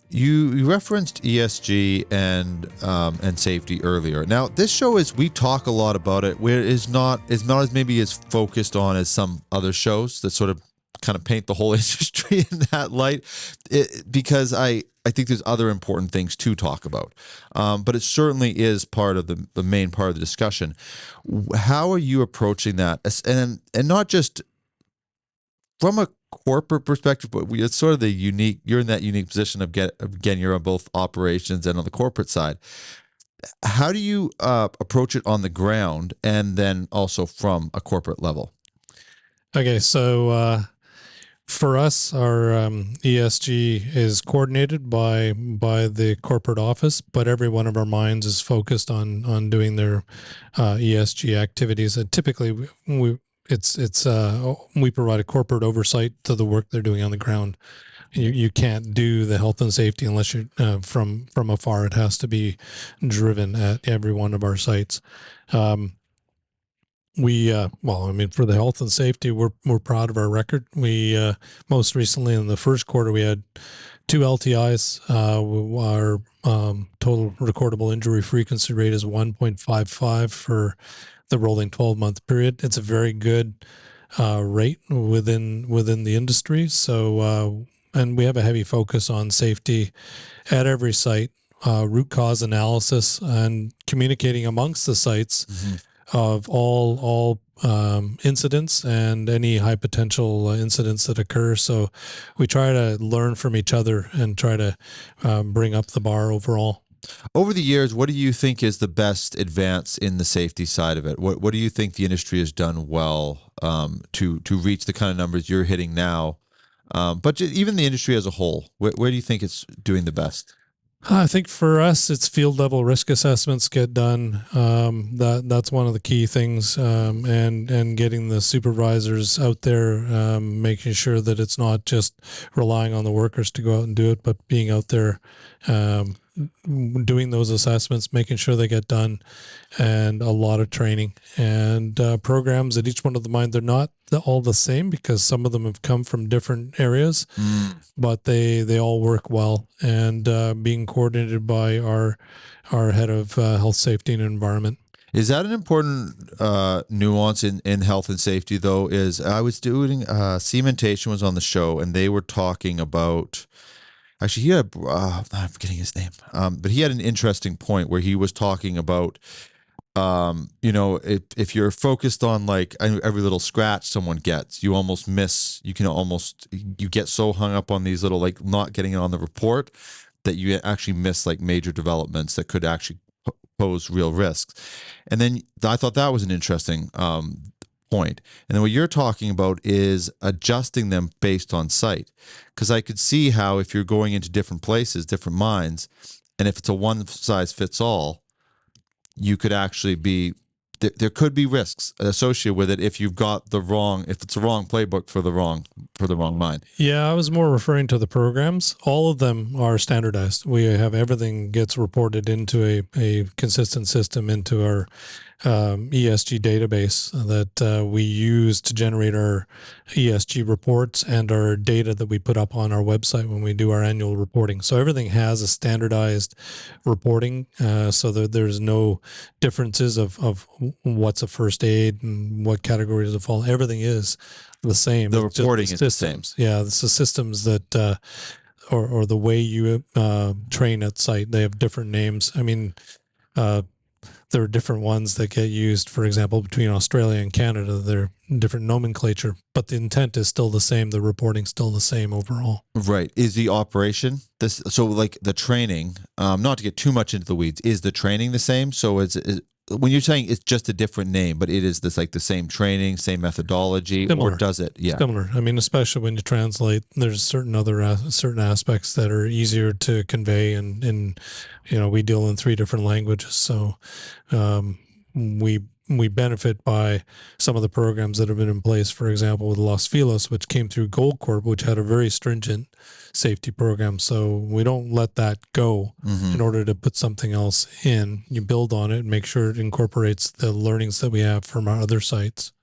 You referenced ESG and safety earlier. Now, this show we talk a lot about it, where it's not as maybe as focused on as some other shows that sort of kind of paint the whole industry in that light, because I think there's other important things to talk about. But it certainly is part of the main part of the discussion. How are you approaching that? And not just from a corporate perspective, but it's sort of you're in that unique position of again, you're on both operations and on the corporate side. How do you approach it on the ground and then also from a corporate level? Okay, so for us, our ESG is coordinated by the corporate office, but every one of our mines is focused on doing their ESG activities. And typically, we provide a corporate oversight to the work they're doing on the ground. You can't do the health and safety unless you're from afar. It has to be driven at every one of our sites. For the health and safety, we're proud of our record. We most recently in the first quarter we had 2 LTIs. Our total recordable injury frequency rate is 1.55 for the rolling 12-month period. It's a very good rate within the industry. So and we have a heavy focus on safety at every site, root cause analysis, and communicating amongst the sites. Mm-hmm. Of all incidents and any high potential incidents that occur. So we try to learn from each other and try to bring up the bar overall. Over the years, what do you think is the best advance in the safety side of it? What do you think the industry has done well to reach the kind of numbers you're hitting now? But even the industry as a whole, where do you think it's doing the best? I think for us, it's field level risk assessments get done. That's one of the key things, and getting the supervisors out there, making sure that it's not just relying on the workers to go out and do it, but being out there, doing those assessments, making sure they get done, and a lot of training and programs at each one of the mines. They're not all the same because some of them have come from different areas, but they all work well, and being coordinated by our head of health, safety, and environment. Is that an important nuance in health and safety, though? Is I was doing Cementation was on the show, and they were talking about. Actually, he had I'm forgetting his name, but he had an interesting point where he was talking about, if you're focused on like every little scratch someone gets, you almost miss. You get so hung up on these little like not getting it on the report that you actually miss like major developments that could actually pose real risks. And then I thought that was an interesting point. And then what you're talking about is adjusting them based on site. Because I could see how if you're going into different places, different mines, and if it's a one size fits all, you could actually there could be risks associated with it if it's a wrong playbook for the wrong mine. Yeah, I was more referring to the programs. All of them are standardized. We have everything gets reported into a consistent system into our ESG database that we use to generate our ESG reports and our data that we put up on our website when we do our annual reporting. So everything has a standardized reporting, so that there's no differences of what's a first aid and what categories of fall. Everything is the same. The reporting is the same. Yeah, it's the systems that or the way you train at site. They have different names. I mean, there are different ones that get used, for example, between Australia and Canada. They're different nomenclature, but the intent is still the same. The reporting's still the same overall. Right. Is the operation this? So like the training, not to get too much into the weeds, is the training the same? So when you're saying it's just a different name, but it is like the same training, same methodology, similar. Or does it? Yeah. Similar. I mean, especially when you translate, there's certain aspects that are easier to convey, and we deal in 3 different languages, so we benefit by some of the programs that have been in place. For example, with Los Filos, which came through Goldcorp, which had a very stringent safety program. So we don't let that go in order to put something else in. You build on it and make sure it incorporates the learnings that we have from our other sites.